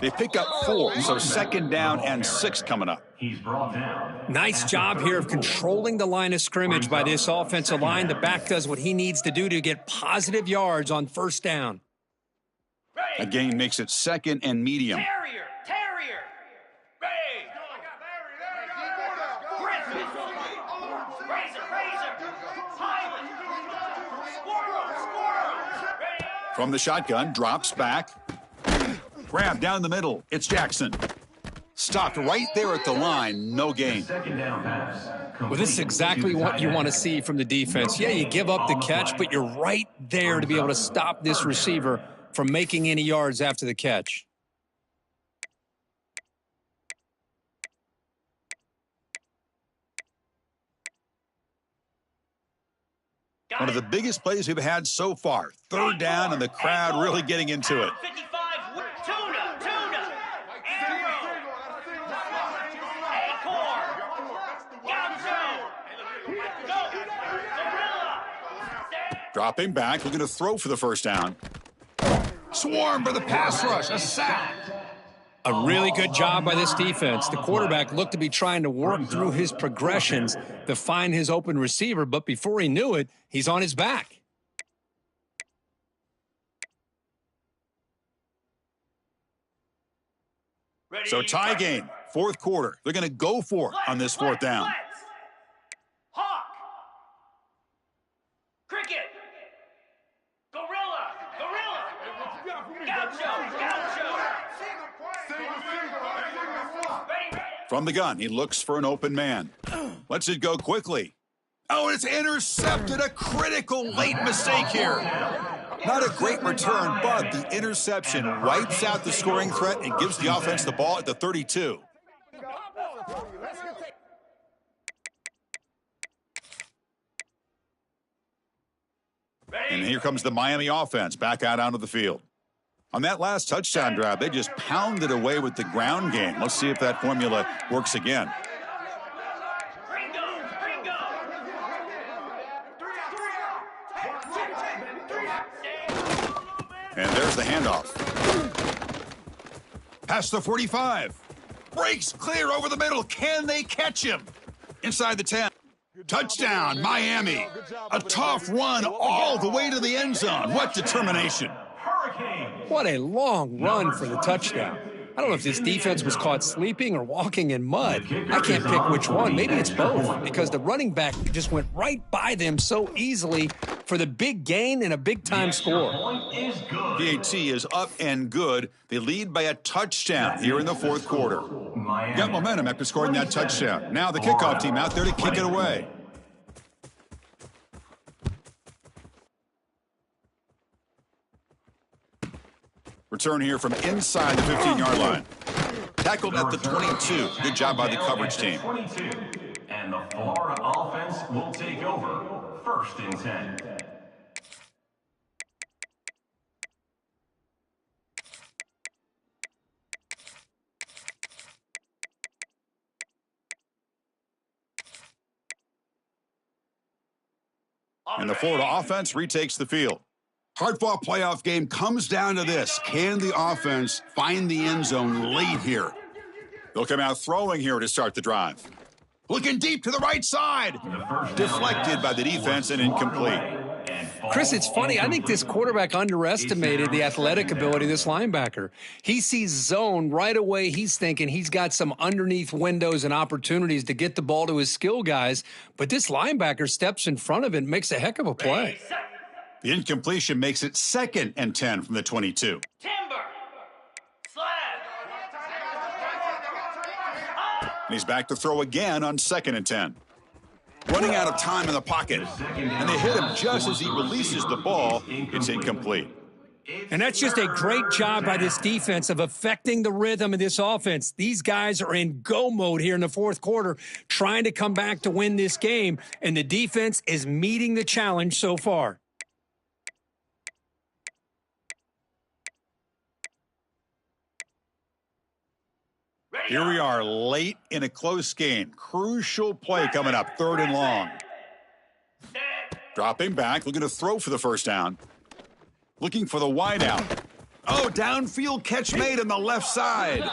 They pick up 4, so second down and 6 coming up. He's brought down. Nice job here of controlling the line of scrimmage by this offensive line. The back does what he needs to do to get positive yards on first down. A gain makes it second and medium. Terrier. Ray. Griffin. Razor. Pilot. Squirrel. Ray. From the shotgun, drops back. Grab down the middle. It's Jackson. Stopped right there at the line. No gain. Second down pass. Well, this is exactly what you want to see from the defense. Yeah, you give up the catch, but you're right there to be able to stop this receiver from making any yards after the catch. One of the biggest plays we've had so far. Third down, and the crowd really getting into it. 55. Tuna. Arrow. Acorn. Gaucho. Go. Gorilla. Dropping back, looking to throw for the first down. Swarmed by the pass rush. A sack. A really good job by this defense. The quarterback looked to be trying to work through his progressions to find his open receiver, but before he knew it, he's on his back. So tie game, fourth quarter. They're going to go for it on this fourth down. Hawk. Cricket. Gorilla. Gaucho. Ready. From the gun, he looks for an open man. Lets it go quickly. Oh, and it's intercepted. A critical late mistake here. Not a great return, but the interception wipes out the scoring threat and gives the offense the ball at the 32. And here comes the Miami offense back out onto the field. On that last touchdown drive, they just pounded away with the ground game. Let's see if that formula works again. And there's the handoff. Past the 45. Breaks clear over the middle. Can they catch him? Inside the 10. Touchdown, Miami. A tough run all the way to the end zone. What determination. What a long run for the touchdown. I don't know if this defense was caught sleeping or walking in mud. I can't pick which one. Maybe it's both, because the running back just went right by them so easily for the big gain and a big-time score. Point is good. PAT is up and good. They lead by a touchdown here in the fourth quarter. Got momentum after scoring that touchdown. Now the kickoff team out there to kick it away. Return here from inside the 15-yard line. Tackled at the 22. Good job by the coverage team. 22. And the Florida offense will take over. 1st and 10. And the Florida offense retakes the field. Hard-fought playoff game comes down to this. Can the offense find the end zone late here? They'll come out throwing here to start the drive. Looking deep to the right side. Deflected by the defense and incomplete. Chris, it's funny. I think this quarterback underestimated the athletic ability of this linebacker. He sees zone right away. He's thinking he's got some underneath windows and opportunities to get the ball to his skill guys. But this linebacker steps in front of it and makes a heck of a play. The incompletion makes it 2nd and 10 from the 22. Timber. Slab. And he's back to throw again on 2nd and 10. Running out of time in the pocket. And they hit him just as he releases the ball. It's incomplete. And that's just a great job by this defense of affecting the rhythm of this offense. These guys are in go mode here in the fourth quarter, trying to come back to win this game. And the defense is meeting the challenge so far. Here we are late in a close game. Crucial play coming up, 3rd and long. Dropping back, looking to throw for the first down. Looking for the wide out. Oh, downfield catch made on the left side.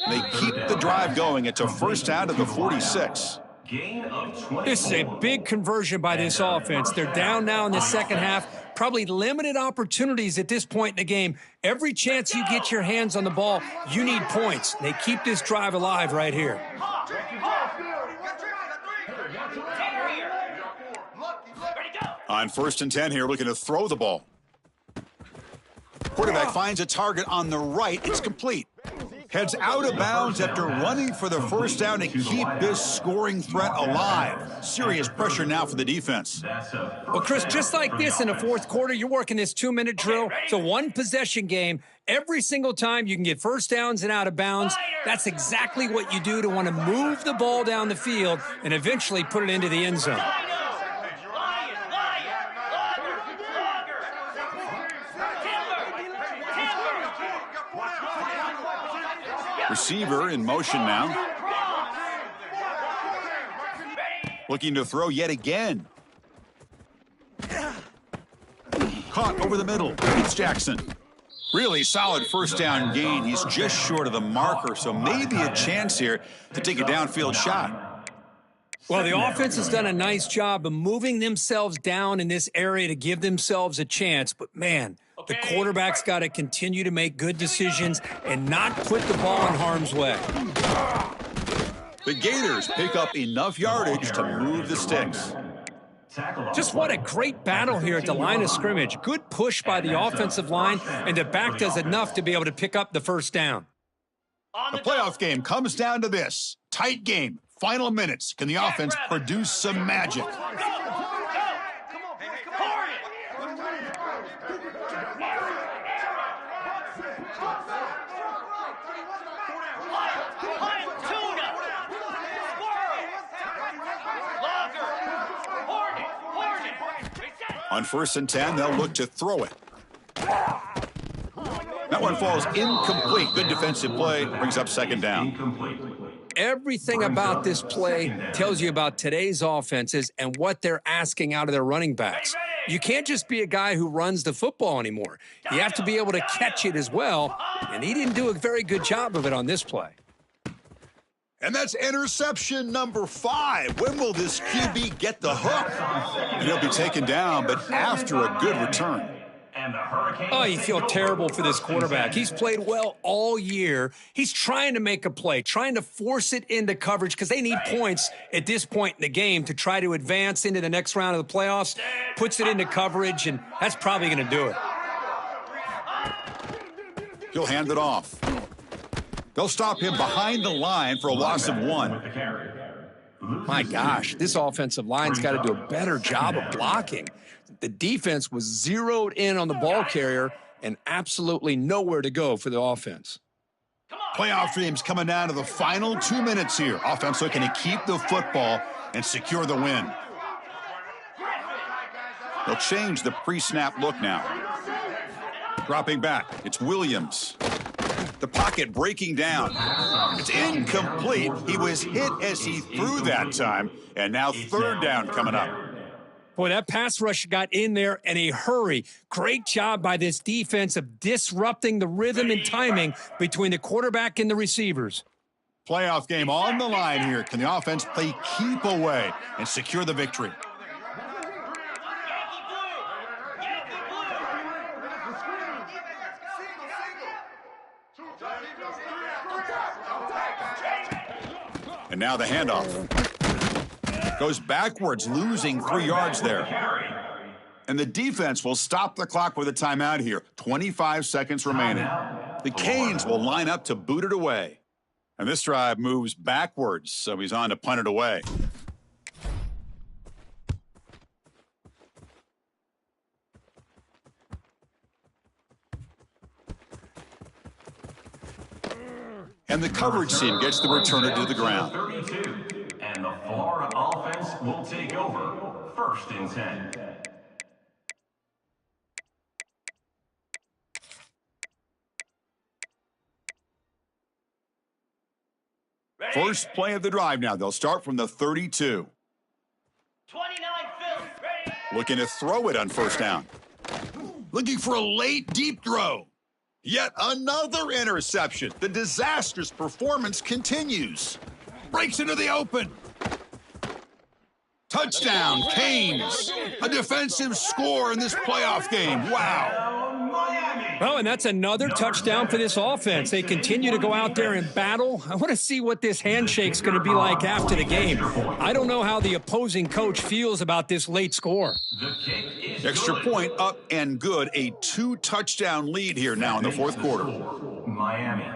They keep the drive going. It's a first down to the 46. This is a big conversion by this offense. They're down now in the second half. Probably limited opportunities at this point in the game. Every chance you get your hands on the ball, you need points. They keep this drive alive right here. On 1st and 10 here, looking to throw the ball. Quarterback finds a target on the right. It's complete. Heads out of bounds after running for the first down to keep this scoring threat alive. Serious pressure now for the defense. Well, Chris, just like this in the fourth quarter, you're working this 2-minute drill. It's a one-possession game. Every single time you can get first downs and out of bounds, that's exactly what you do to want to move the ball down the field and eventually put it into the end zone. Receiver in motion now. Looking to throw yet again. Caught over the middle. It's Jackson. Really solid first down gain. He's just short of the marker, so maybe a chance here to take a downfield shot. Well, the offense has done a nice job of moving themselves down in this area to give themselves a chance. But, man, the quarterback's got to continue to make good decisions and not put the ball in harm's way. The Gators pick up enough yardage to move the sticks. Just what a great battle here at the line of scrimmage. Good push by the offensive line, and the back does enough to be able to pick up the first down. The playoff game comes down to this. Tight game. Final minutes. Can the offense produce some magic? On 1st and 10, they'll look to throw it. That one falls incomplete. Good defensive play. Brings up 2nd down. Everything about this play tells you about today's offenses and what they're asking out of their running backs. You can't just be a guy who runs the football anymore. You have to be able to catch it as well, and he didn't do a very good job of it on this play. And that's interception number 5. When will this QB get the hook? And he'll be taken down, but after a good return. And the Hurricanes. Oh, you feel terrible for this quarterback. He's played well all year. He's trying to make a play, trying to force it into coverage because they need points at this point in the game to try to advance into the next round of the playoffs. Puts it into coverage, and that's probably going to do it. He'll hand it off. They'll stop him behind the line for a loss of 1. My gosh, this offensive line's got to do a better job of blocking. The defense was zeroed in on the ball carrier and absolutely nowhere to go for the offense. Playoff dreams coming down to the final 2 minutes here. Offense looking to keep the football and secure the win. They'll change the pre-snap look now. Dropping back, it's Williams. The pocket breaking down. It's incomplete. He was hit as he threw that time, and now third down coming up. Boy, that pass rush got in there in a hurry. Great job by this defense of disrupting the rhythm and timing between the quarterback and the receivers. Playoff game on the line here. Can the offense play keep away and secure the victory? And now the handoff. Goes backwards, losing 3 yards there. And the defense will stop the clock with a timeout here. 25 seconds remaining. The Canes will line up to boot it away. And this drive moves backwards, so he's on to punt it away. And the coverage team gets the returner to the ground. 32. And the Florida offense will take over. 1st and 10. First play of the drive now. They'll start from the 32. 29 Phillies. Ready? Looking to throw it on first down. Looking for a late deep throw. Yet another interception. The disastrous performance continues. Breaks into the open. Touchdown, Canes. A defensive score in this playoff game. Wow. Oh, and that's another touchdown for this offense. They continue to go out there and battle. I want to see what this handshake's going to be like after the game. I don't know how the opposing coach feels about this late score. Extra point up and good. A 2-touchdown lead here now in the 4th quarter.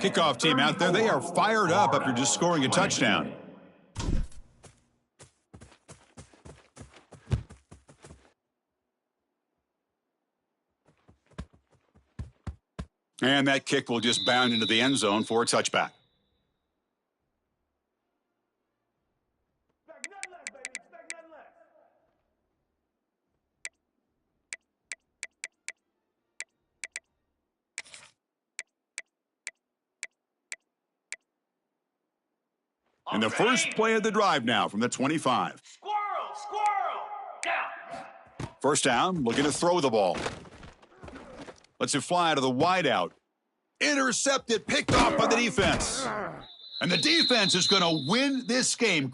Kickoff team out there. They are fired up after just scoring a touchdown. And that kick will just bound into the end zone for a touchback. And the first play of the drive now from the 25. Squirrel! Down! First down, looking to throw the ball. Lets it fly to the wideout. Intercepted, picked off by the defense. And the defense is going to win this game.